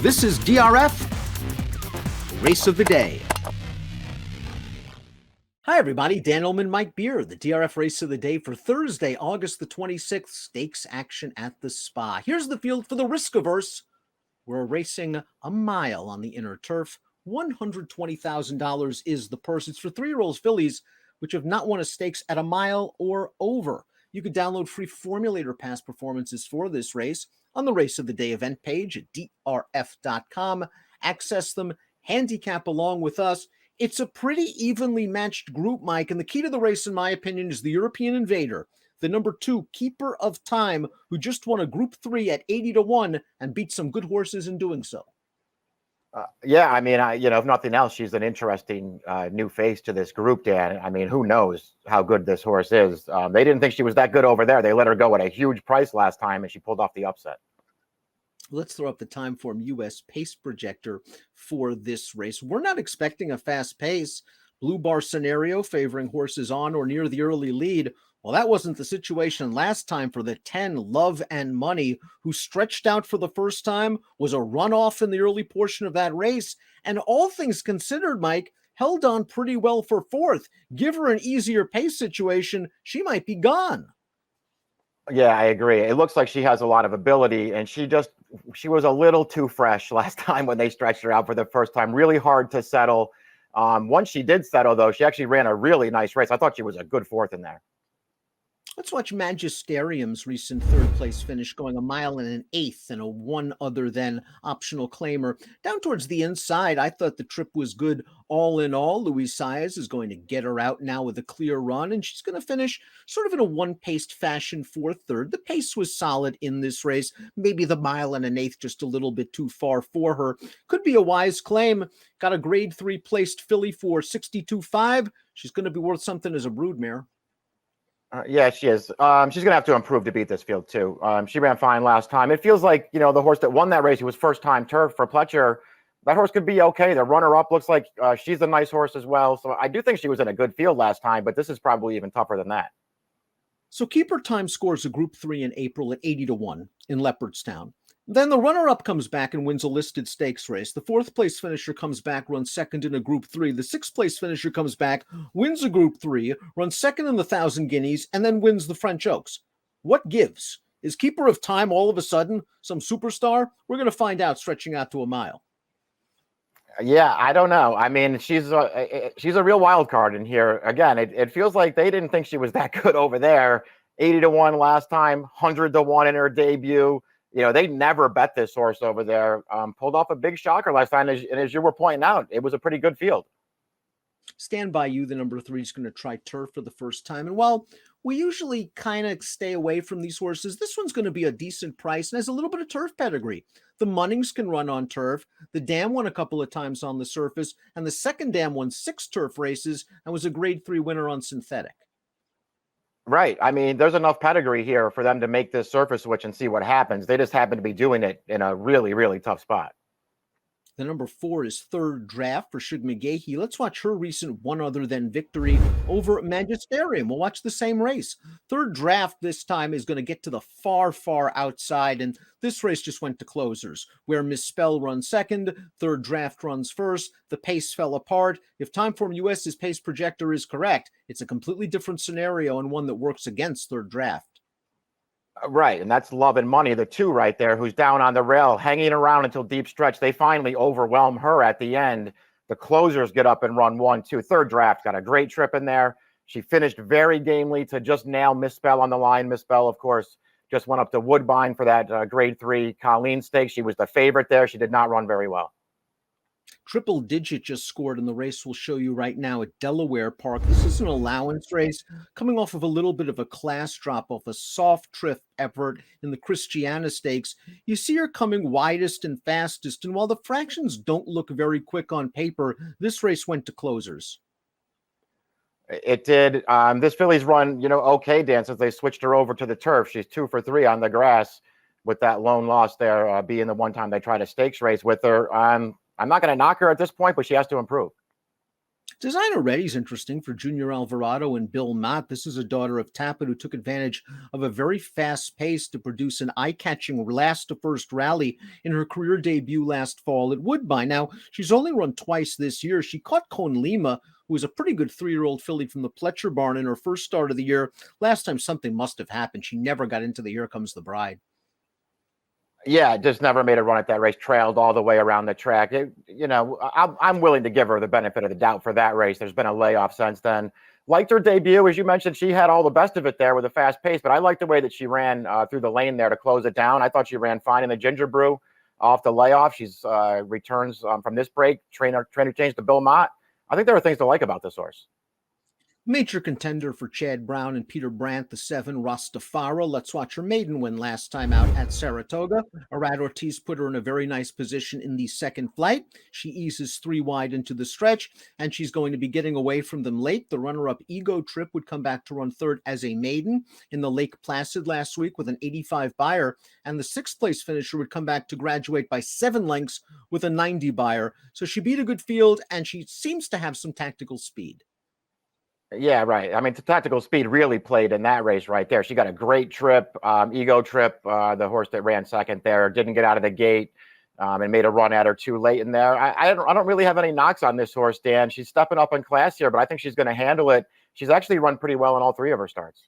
This is DRF, Race of the Day. Hi, everybody. Dan Illman, Mike Beer, the DRF Race of the Day for Thursday, August the 26th. Stakes action at the Spa. Here's the field for the Riskaverse. We're racing a mile on the inner turf. $120,000 is the purse. It's for 3-year-olds fillies, which have not won a stakes at a mile or over. You can download free formulator past performances for this race on the Race of the Day event page at drf.com. Access them, handicap along with us. It's a pretty evenly matched group, Mike, and the key to the race, in my opinion, is the European Invader, the number 2, Keeper of Time, who just won a Group 3 at 80-1 and beat some good horses in doing so. Yeah, I mean, if nothing else, she's an interesting new face to this group, Dan. I mean, who knows how good this horse is? They didn't think she was that good over there. They let her go at a huge price last time, and she pulled off the upset. Let's throw up the Timeform US pace projector for this race. We're not expecting a fast pace. Blue bar scenario favoring horses on or near the early lead. Well, that wasn't the situation last time for the 10 Love and Money, who stretched out for the first time, was a runoff in the early portion of that race, and all things considered, Mike, held on pretty well for fourth. Give her an easier pace situation, she might be gone. Yeah, I agree. It looks like she has a lot of ability, and she was a little too fresh last time when they stretched her out for the first time. Really hard to settle. Once she did settle, though, she actually ran a really nice race. I thought she was a good fourth in there. Let's watch Magisterium's recent third-place finish, going a mile and an eighth and a one other than optional claimer. Down towards the inside, I thought the trip was good all in all. Louise Saez is going to get her out now with a clear run, and she's going to finish sort of in a one-paced fashion fourth, third. The pace was solid in this race. Maybe the mile and an eighth just a little bit too far for her. Could be a wise claim. Got a grade 3 placed filly for 62.5. She's going to be worth something as a broodmare. Yeah, she is. She's going to have to improve to beat this field, too. She ran fine last time. It feels like, the horse that won that race, he was first-time turf for Pletcher. That horse could be okay. The runner-up looks like she's a nice horse as well. So I do think she was in a good field last time, but this is probably even tougher than that. So Keeper Time scores a Group 3 in April at 80-1 in Leopardstown. Then the runner-up comes back and wins a listed stakes race. The fourth-place finisher comes back, runs second in a Group 3. The sixth-place finisher comes back, wins a Group 3, runs second in the 1,000 Guineas, and then wins the French Oaks. What gives? Is Keeper of Time all of a sudden some superstar? We're going to find out stretching out to a mile. Yeah, I don't know. I mean, she's a real wild card in here. Again, it feels like they didn't think she was that good over there. 80-1 last time, 100-1 in her debut. They never bet this horse over there. Pulled off a big shocker last time. And as you were pointing out, it was a pretty good field. Stand By You, the number 3, is going to try turf for the first time. And while we usually kind of stay away from these horses, this one's going to be a decent price and has a little bit of turf pedigree. The Munnings can run on turf. The Dam won a couple of times on the surface. And the second Dam won 6 turf races and was a grade 3 winner on synthetic. Right. I mean, there's enough pedigree here for them to make this surface switch and see what happens. They just happen to be doing it in a really, really tough spot. The number 4 is Third Draft for Shug McGahee. Let's watch her recent one other than victory over Magisterium. We'll watch the same race. Third Draft this time is going to get to the far, far outside, and this race just went to closers, where Miss Spell runs second, Third Draft runs first. The pace fell apart. If Timeform US's pace projector is correct, it's a completely different scenario and one that works against Third Draft. Right, and that's Love and Money, the 2 right there, who's down on the rail, hanging around until deep stretch. They finally overwhelm her at the end. The closers get up and run 1-2. Third Draft got a great trip in there. She finished very gamely to just nail Miss Spell on the line. Miss Spell, of course, just went up to Woodbine for that grade 3 Colleen Stakes. She was the favorite there. She did not run very well. Triple Digit just scored in the race we'll show you right now at Delaware Park. This is an allowance race coming off of a little bit of a class drop off, a soft trip effort in the Christiana Stakes. You see her coming widest and fastest, and while the fractions don't look very quick on paper, this race went to closers. It did. This filly's run, okay, Dan, since they switched her over to the turf. She's 2 for 3 on the grass with that lone loss there being the one time they tried a stakes race with her. I'm not going to knock her at this point, but she has to improve. Designer Ready's interesting for Junior Alvarado and Bill Mott. This is a daughter of Tapit who took advantage of a very fast pace to produce an eye-catching last to first rally in her career debut last fall at Woodbine. Now, she's only run twice this year. She caught Cone Lima, who was a pretty good 3-year-old filly from the Pletcher barn in her first start of the year. Last time something must have happened. She never got into the Here Comes the Bride. Yeah, just never made a run at that race, trailed all the way around the track. I'm willing to give her the benefit of the doubt for that race. There's been a layoff since then. Liked her debut. As you mentioned, she had all the best of it there with a fast pace, but I liked the way that she ran through the lane there to close it down. I thought she ran fine in the Ginger Brew off the layoff. She's returns from this break. Trainer changed to Bill Mott. I think there are things to like about this horse. Major contender for Chad Brown and Peter Brandt, the 7, Rastafara. Let's watch her maiden win last time out at Saratoga. Arad Ortiz put her in a very nice position in the second flight. She eases 3 wide into the stretch, and she's going to be getting away from them late. The runner-up Ego Trip would come back to run third as a maiden in the Lake Placid last week with an 85 buyer, and the 6th place finisher would come back to graduate by 7 lengths with a 90 buyer. So she beat a good field, and she seems to have some tactical speed. Yeah, right. I mean, the tactical speed really played in that race right there. She got a great trip, Ego Trip, the horse that ran second there, didn't get out of the gate and made a run at her too late in there. I don't really have any knocks on this horse, Dan. She's stepping up in class here, but I think she's going to handle it. She's actually run pretty well in all 3 of her starts.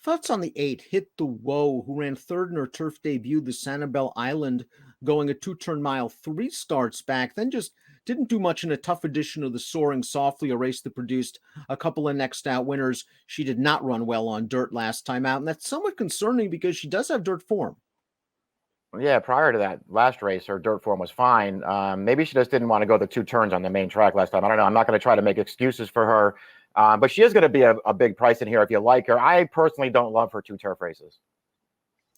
Thoughts on the 8, Hit the Woah, who ran third in her turf debut, the Sanibel Island, going a 2-turn mile 3 starts back, then just didn't do much in a tough edition of the Soaring Softly, a race that produced a couple of next out winners. She did not run well on dirt last time out, and that's somewhat concerning because she does have dirt form. Yeah, prior to that last race, her dirt form was fine. Maybe she just didn't want to go the 2 turns on the main track last time. I don't know. I'm not going to try to make excuses for her, but she is going to be a big price in here if you like her. I personally don't love her 2 turf races.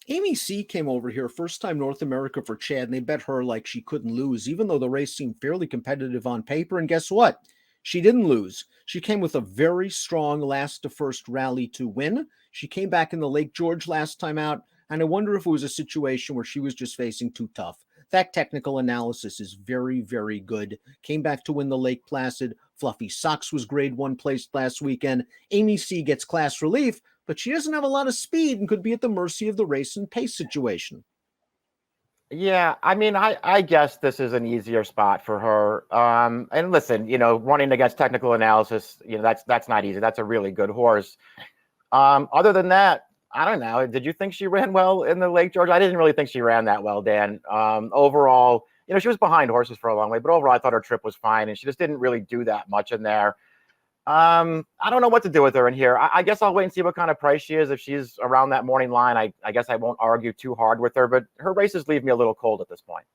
Amy C came over here, first time North America for Chad, and they bet her like she couldn't lose, even though the race seemed fairly competitive on paper. And guess what? She didn't lose. She came with a very strong last to first rally to win. She came back in the Lake George last time out, and I wonder if it was a situation where she was just facing too tough. That technical analysis is very, very good. Came back to win the Lake Placid. Fluffy Socks was grade 1 placed last weekend. Amy C gets class relief, but she doesn't have a lot of speed and could be at the mercy of the race and pace situation. Yeah, I mean, I guess this is an easier spot for her. And listen, running against technical analysis, that's not easy. That's a really good horse. Other than that, I don't know. Did you think she ran well in the Lake George? I didn't really think she ran that well, Dan. Overall, she was behind horses for a long way, but overall, I thought her trip was fine, and she just didn't really do that much in there. I don't know what to do with her in here. I guess I'll wait and see what kind of price she is. If she's around that morning line, I guess I won't argue too hard with her, but her races leave me a little cold at this point.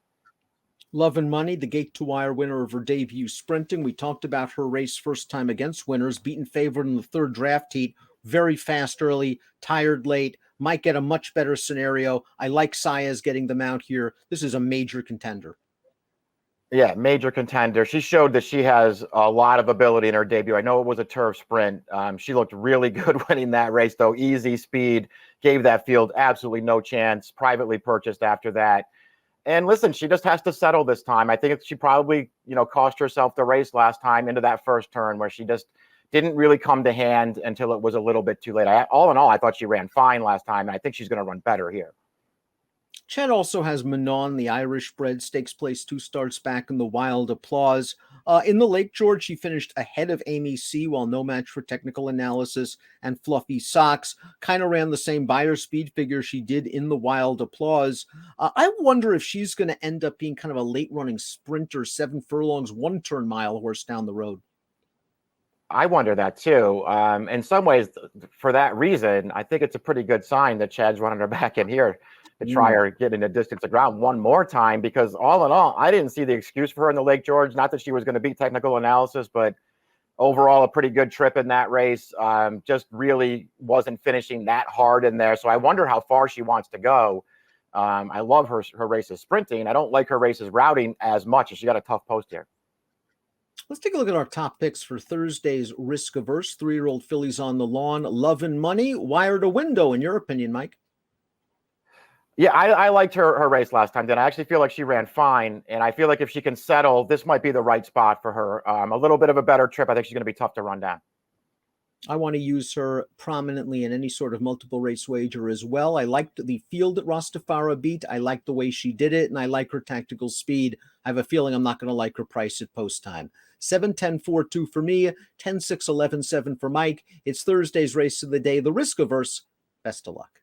Love and Money, the gate to wire winner of her debut sprinting. We talked about her race first time against winners, beaten favorite in the 3rd draft heat, very fast early, tired late, might get a much better scenario. I like Saez getting the mount here. This is a major contender. Yeah, major contender. She showed that she has a lot of ability in her debut. I know it was a turf sprint. She looked really good winning that race, though. Easy speed, gave that field absolutely no chance. Privately purchased after that. And listen, she just has to settle this time. I think she probably, cost herself the race last time into that first turn where she just didn't really come to hand until it was a little bit too late. All in all, I thought she ran fine last time, and I think she's going to run better here. Chad also has Manon, the Irish bred, stakes place 2 starts back in the Wild Applause. In the Lake George, she finished ahead of Amy C, while no match for technical analysis, and Fluffy Socks kind of ran the same buyer speed figure she did in the Wild Applause. I wonder if she's going to end up being kind of a late running sprinter, 7 furlongs, 1-turn mile horse down the road. I wonder that too. In some ways, for that reason, I think it's a pretty good sign that Chad's running her back in here to try her getting a distance of ground one more time, because all in all, I didn't see the excuse for her in the Lake George. Not that she was going to beat technical analysis, but overall, a pretty good trip in that race. Just really wasn't finishing that hard in there. So I wonder how far she wants to go. I love her races sprinting. I don't like her races routing as much, as she got a tough post here. Let's take a look at our top picks for Thursday's Riskaverse. 3-year-old fillies on the lawn. Love and Money, wire to window, in your opinion, Mike? Yeah, I liked her race last time. Then I actually feel like she ran fine, and I feel like if she can settle, this might be the right spot for her. A little bit of a better trip. I think she's going to be tough to run down. I want to use her prominently in any sort of multiple race wager as well. I liked the field that Rastafara beat. I like the way she did it, and I like her tactical speed. I have a feeling I'm not going to like her price at post time. 7-10-4-2 for me, 10-6-11-7 for Mike. It's Thursday's race of the day, the Riskaverse. Best of luck.